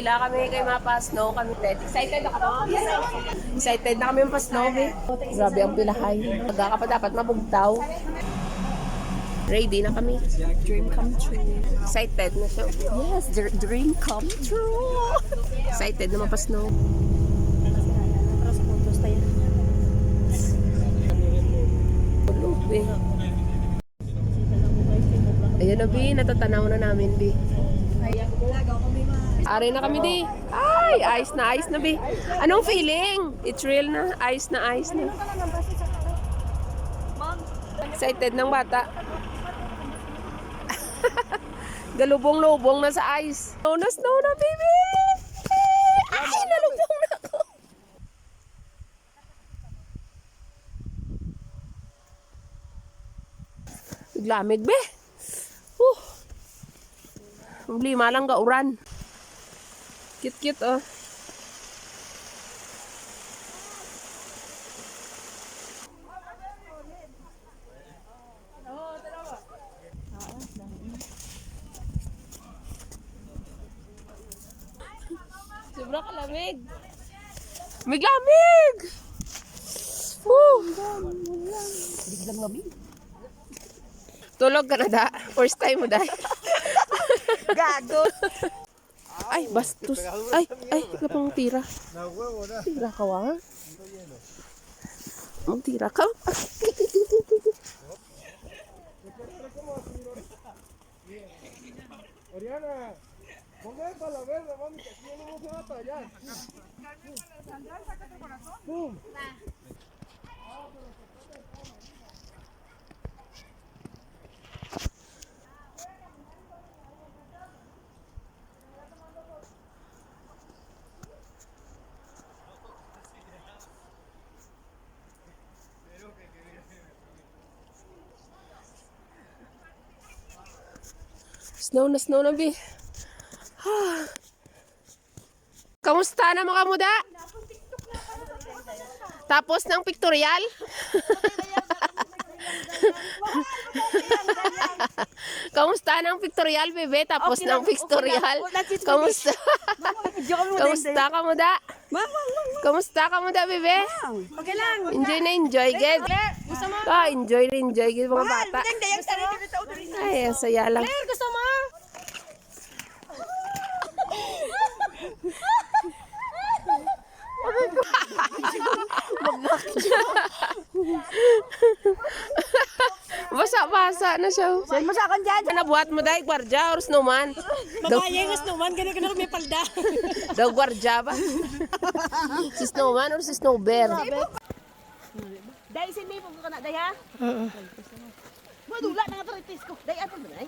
Sila kami kay mapa-snow kami. Excited na kami. Excited na kami pa-snow. Grabe ang pilahay. Pagka ka pa dapat mabugtaw. Ready na kami. Dream come true. Excited na siya. Yes, dream come true. Excited na mapa-snow. Tulog eh. Ayan na Bi, natatanaw na namin Bi. Ari na kami Di. Ay, ice na Bi. Anong feeling? It's real na. Ice na. Excited ng bata. Galubong-lubong na sa ice. Snow na, baby! Ay, nalubong na ako. Naglamig, be. Problema lang gauran. Cute, oh. Sobrang kalamig. Lamig! Biglang lamig. Tulog ka na da. First time mo da. Gago. Ay, bastos. Ay, napang tira. Tira ka wa? Tira ka? Oriana, ponga para la verga, mami, que aquí no vamos a batallar. ¡Pum! Snow na, Bi. Kamusta na mga muda? Tapos ng pictorial? Kamusta ng pictorial, bebe? Tapos ng pictorial? Kamusta? Kamusta ka muda? Kamusta ka muda, bebe? Okay lang. Enjoy, ged. Enjoy ged mga bata. Ay, ang saya lang. Gusto mo? Basa na siya. Saan mo sa akin dyan? Nabuhat mo dahil gwardya or snowman? Mabaya yung snowman, ganun ka na may palda. Daw gwardya ba? Si snowman or si snow bear? Dahil si May, pagkakanak, dahil ha? Madula na nga ito, ko. Dahil ato ba,